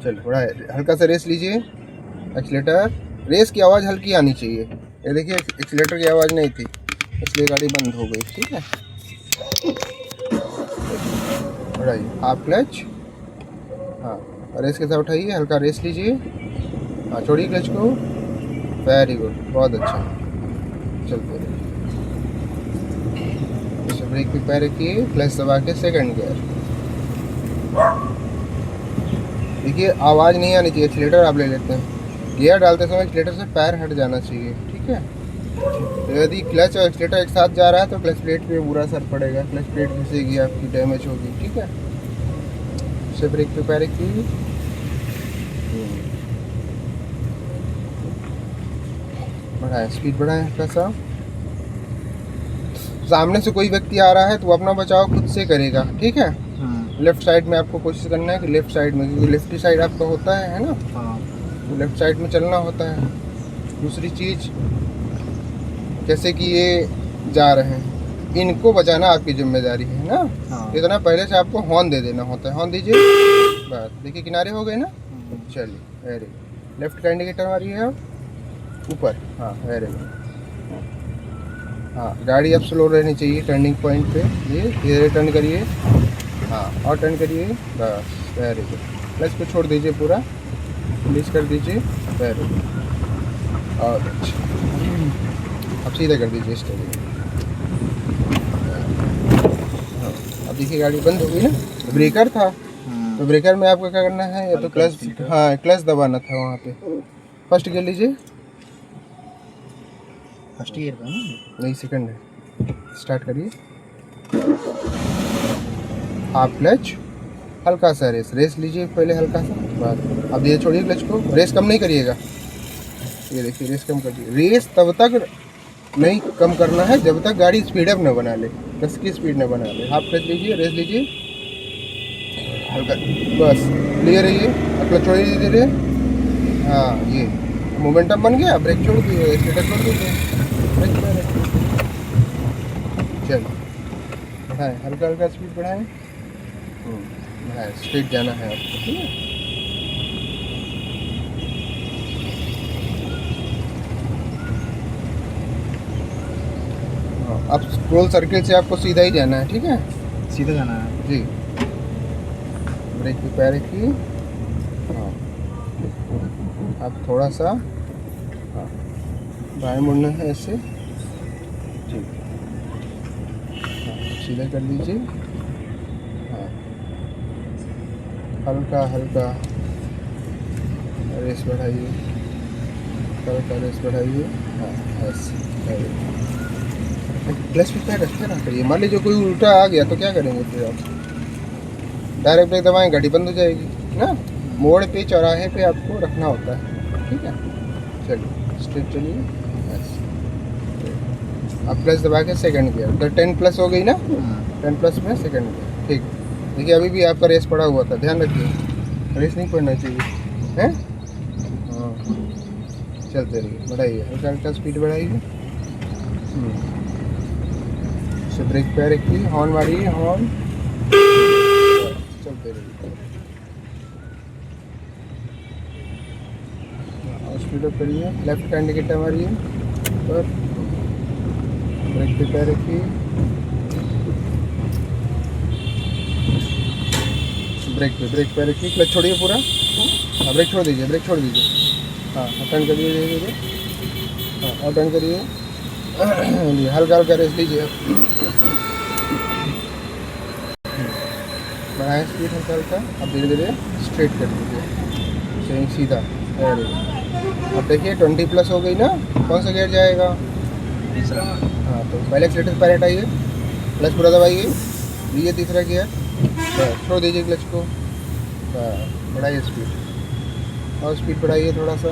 चलो थोड़ा हल्का सा रेस लीजिए। एक्सीलेटर, रेस की आवाज़ हल्की आनी चाहिए। ये देखिए एक्सीलेटर की आवाज़ नहीं थी, इसलिए गाड़ी बंद हो गई। ठीक है, बढ़ाइए हाफ क्लच। हाँ, रेस के साथ उठाइए, हल्का रेस लीजिए। हाँ, छोड़िए क्लच को। वेरी गुड, बहुत अच्छा। चलते रहिए। जैसे ब्रेक पे पैर रखिए, क्लच दबा के सेकंड गियर। देखिए आवाज़ नहीं आनी चाहिए। एक्सीलेटर आप ले लेते हैं, गियर डालते समय एक्सीलेटर से पैर हट जाना चाहिए। ठीक है, तो यदि क्लच और एक्सीलेटर एक साथ जा रहा है तो क्लच प्लेट पे बुरा असर पड़ेगा, क्लच प्लेट घिसेगी, आपकी डैमेज होगी। ठीक है, जैसे ब्रेक पे पैर रखिए। बढ़ाएं, स्पीड बढ़ाएं हल्का सा। सामने से कोई व्यक्ति आ रहा है तो वो अपना बचाव खुद से करेगा। ठीक है, लेफ्ट साइड में आपको कोशिश करना है कि लेफ्ट साइड में, क्योंकि लेफ्ट साइड आपका होता है ना, तो लेफ्ट साइड में चलना होता है। दूसरी चीज़, जैसे कि ये जा रहे हैं, इनको बचाना आपकी जिम्मेदारी है ना। इतना पहले से आपको हॉर्न दे देना होता है। हॉर्न दीजिए, बस देखिए किनारे हो गए ना। चलिए, वेरी गुड। लेफ्ट का इंडिकेटर मारिए आप ऊपर। हाँ, वेरी गुड। हाँ, गाड़ी अब स्लो रहनी चाहिए टर्निंग पॉइंट पे। ये धीरे टर्न करिए। हाँ, और टर्न करिए, बस वेरी गुड। क्लच को छोड़ दीजिए, पूरा रिलीज कर दीजिए। वेरी गुड, और अच्छा। अब सीधा कर दीजिए इस तरीके। हाँ, अब देखिए गाड़ी बंद हो गई ना। ब्रेकर था, तो ब्रेकर में आपको क्या करना है, या तो क्लच, हाँ क्लच दबाना था वहाँ पे। फर्स्ट गियर लीजिए। फर्स्ट ईयर का नहीं, सेकंड है। स्टार्ट करिए, हाफ क्लच, हल्का सा रेस लीजिए पहले, हल्का सा। बस अब ये छोड़िए क्लच को, रेस कम नहीं करिएगा। ये देखिए रेस कम करिए। रेस तब तक नहीं कम करना है जब तक गाड़ी स्पीड अप न बना ले, 10 की स्पीड न बना ले। हाफ क्लच लीजिए, रेस लीजिए हल्का, बस क्लियर है ये। अब क्लच छोड़िए धीरे। हाँ, ये मोमेंटम बन गया। ब्रेक छोड़ दीजिए, एक्सीलेटर छोड़ दीजिए, ब्रेक पे रखिए। चलो बढ़ाएं, हल्का हल्का स्पीड बढ़ाएं। बढ़ाएं, स्ट्रेट जाना है आपको। ठीक है, अब स्क्रोल सर्किल से आपको सीधा ही जाना है। ठीक है, सीधा जाना है जी। ब्रेक पे पैर रखिए। हाँ, अब थोड़ा सा, हाँ, बाएं मुड़ना है ऐसे। ठीक, हाँ, सीधा कर दीजिए। हाँ, हल्का हल्का रेस बढ़ाइए, हल्का रेस बढ़ाइए। हाँ, ऐसे। क्लच पे पैर रखते ना करिए। मान लीजिए कोई उल्टा आ गया तो क्या करेंगे फिर आप? डायरेक्ट ब्रेक दबाएं, गाड़ी बंद हो जाएगी ना। मोड़ पे, चौराहे पे आपको रखना होता है। ठीक है, चलिए स्ट्रेट चलिए। अब प्लस दबा के सेकंड गियर, तो 10 प्लस हो गई ना। 10 प्लस में सेकंड गियर। ठीक, देखिए अभी भी आपका रेस पड़ा हुआ था, ध्यान रखिए, रेस नहीं पड़ना चाहिए है। हाँ, चलते रहिए, बढ़ाइए हल्का हल्का स्पीड बढ़ाइए। से ब्रेक पे रखिए, हॉर्न मारिए, हॉर्न। चलते रहिए, और स्पीड अप करिए। लेफ्ट का इंडिकेटर मारिए पर, ब्रेक पे पैर रखिए, ब्रेक पे रखिए, क्लच छोड़िए पूरा। हाँ, ब्रेक छोड़ दीजिए, ब्रेक छोड़ दीजिए। हाँ, टर्न करिए धीरे धीरे। हाँ, और टर्न करिए। हल्का हल्का रेस लीजिए। बढ़ाएं स्पीड हल्का हल्का। अब धीरे धीरे स्ट्रेट कर दीजिए, सही सीधा। Very good. अब देखिए 20 प्लस हो गई ना। कौन सा गियर जाएगा? तीसरा। हाँ, तो पहले एक्सीलेटर पैर हटाइए, क्लच पूरा दबाइए, लीजिए तीसरा गियर। बस छोड़ दीजिए क्लच को। बस बढ़ाइए स्पीड, और स्पीड बढ़ाइए थोड़ा सा,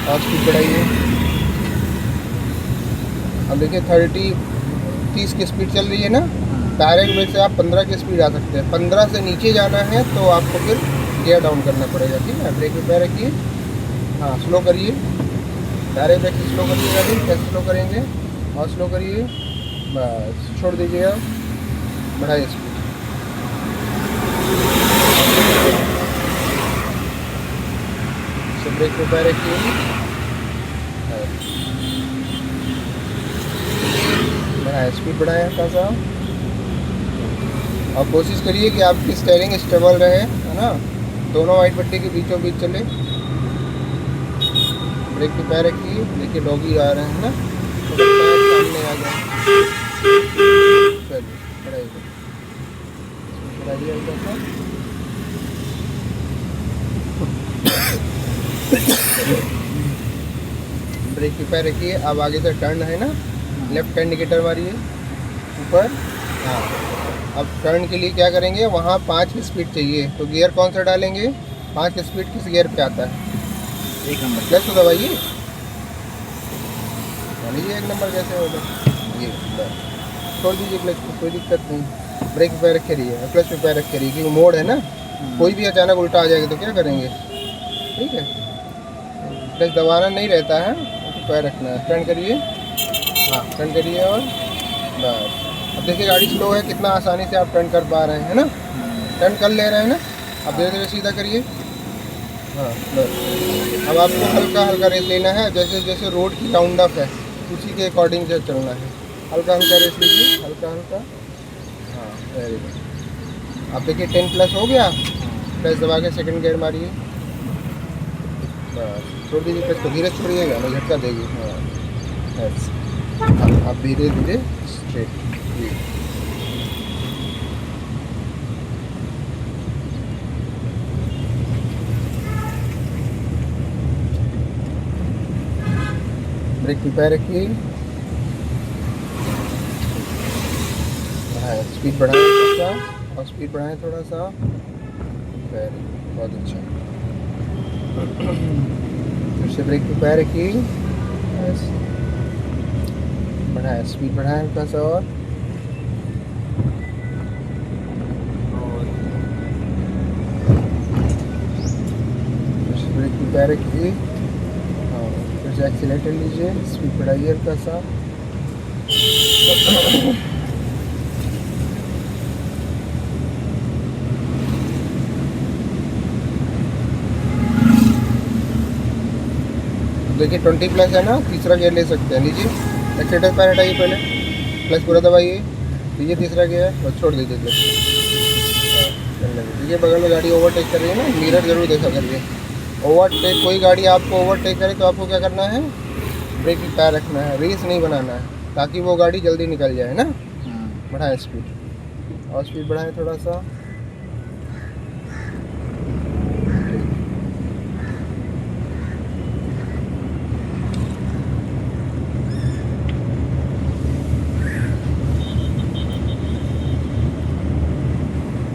और स्पीड बढ़ाइए। अब देखिए 30 की स्पीड चल रही है ना। डायरेक्ट ब्रेक से आप 15 की स्पीड आ सकते हैं। 15 से नीचे जाना है तो आपको फिर गियर डाउन करना पड़ेगा। ठीक है, ब्रेक पे पैर रखिए। हाँ, स्लो करिए, डायरेक्ट ब्रेक से स्लो करिए गाड़ी। कैसे स्लो करेंगे? और स्लो करिए, बस छोड़ दीजिए। अब बढ़ाइए स्पीड। ब्रेक पे पैर रखिए, बढ़ाएं, स्पीड बढ़ाएं हल्का सा। और कोशिश करिए कि आपकी स्टीयरिंग स्टेबल रहे, है ना, दोनों वाइट पट्टी के बीचों बीच चले। ब्रेक पे पैर रखिए, देखिए डॉगी आ रहे हैं ना, तो पैर सामने आ जाए। चलिए बढ़ाइए, बढ़ाइए हल्का सा। ब्रेक पे पैर रखिए। अब आगे से टर्न है ना, लेफ्ट इंडिकेटर मारिए ऊपर। हाँ, अब टर्न के लिए क्या करेंगे, वहाँ 5 की स्पीड चाहिए, तो गियर कौन सा डालेंगे, 5 की स्पीड किस गियर पे आता है, 1 नंबर। क्लच को दबाइए, लीजिए 1 नंबर कैसे होगा ये, बस छोड़ दीजिए क्लच को, कोई दिक्कत नहीं। ब्रेक पे पैर रखे रहिए, क्लच पे पैर रखे रहिए, क्योंकि मोड़ है ना, कोई भी अचानक उल्टा आ जाएगा तो क्या करेंगे, ठीक है। क्लच दबाना नहीं रहता है, तो पैर रखना है। टर्न करिए, हाँ टर्न करिए, और बस। अब देखिए गाड़ी स्लो है, कितना आसानी से आप टर्न कर पा रहे हैं ना, टर्न कर ले रहे हैं ना। अब धीरे धीरे सीधा करिए, हाँ बस। अब आपको हल्का हल्का रेस लेना है, जैसे जैसे रोड की राउंड अप है उसी के अकॉर्डिंग से चलना है। हल्का हल्का रेस लीजिए, हल्का हल्का, हाँ वेरी गुड। अब देखिए 10 प्लस हो गया, प्लस दबा के सेकंड गियर मारिए, बस छोड़ दीजिए क्लच को, धीरे छोड़िएगा नहीं झटका देगी। हाँ बस, अब धीरे धीरे स्ट्रेट। ब्रेक पे पैर रखिए, स्पीड बढ़ाएं थोड़ा सा, और स्पीड बढ़ाएं थोड़ा सा, वेरी बहुत अच्छा। फिर से ब्रेक पे पैर रखिए, बढ़ाएं, स्पीड बढ़ाएं हल्का सा, और फिर से ब्रेक पे पैर रखिए, फिर से एक्सीलेटर लीजिए, स्पीड बढ़ाइए हल्का सा। देखिए 20 प्लस है ना, तीसरा गियर ले सकते हैं, लीजिए एक्सीलेटर पैर हटाइए पहले, प्लस पूरा दबाइए, लीजिए तीसरा गियर, बस छोड़ दीजिए क्लच। देखिए बगल में गाड़ी ओवरटेक कर रही है ना, मिरर जरूर देखा करिए। ओवरटेक, कोई गाड़ी आपको ओवरटेक करे तो आपको क्या करना है, ब्रेक पे पैर रखना है, रेस नहीं बनाना है, ताकि वो गाड़ी जल्दी निकल जाए ना। बढ़ाएं स्पीड, और स्पीड बढ़ाएं थोड़ा सा।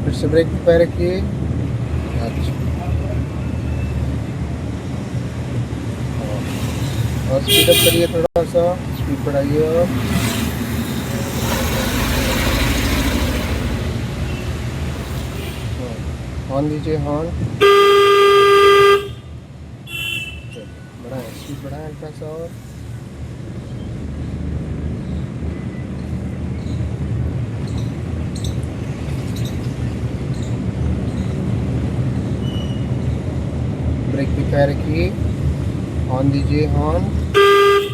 फिर से ब्रेक पे पैर रखिए, अच्छा, और स्पीड अप करिए थोड़ा सा, स्पीड बढ़ाइए, और हॉर्न दीजिए, हॉर्न बढ़ाएं, स्पीड बढ़ाएं हल्का सा, और ब्रेक पे पैर रखिए, हॉर्न दीजिए, हॉर्न।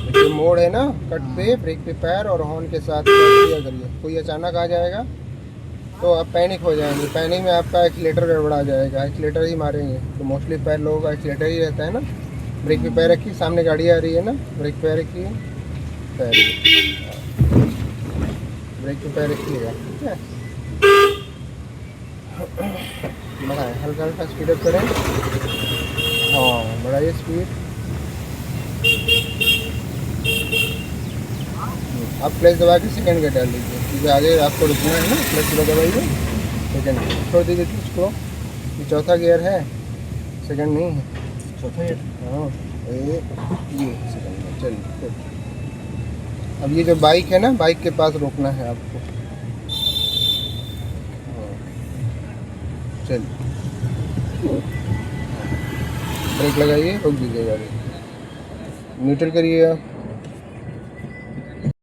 देखिए मोड़ है ना कट पे, ब्रेक पे पैर और हॉर्न के साथ किया करिए। कोई अचानक आ जाएगा तो आप पैनिक हो जाएंगे, पैनिक में आपका एक्सीलेटर गड़बड़ा जाएगा, एक्सीलेटर ही मारेंगे। तो मोस्टली पैर लोगों का एक्सीलेटर ही रहता है ना। ब्रेक पे पैर रखिए, सामने गाड़ी आ रही है ना, ब्रेक पे पैर रखिए, पैर ब्रेक पे पैर रखिएगा, ठीक है। बढ़ाएं, हल्का हल्का स्पीड अप करें, हाँ बढ़ाइए स्पीड। आप क्लच दबा के सेकंड गियर डाल दीजिए, क्योंकि आगे आपको रुकना है ना, क्लच पूरा दबाइए, सेकंड गियर छोड़ दीजिए क्लच को। ये चौथा गियर है, सेकंड नहीं है, चौथा गियर। हाँ ये सेकंड गियर। चलिए अब ये जो बाइक है ना, बाइक के पास रोकना है आपको, हाँ चलिए ब्रेक लगाइए, रोक दीजिए गाड़ी, न्यूट्रल करिए आप।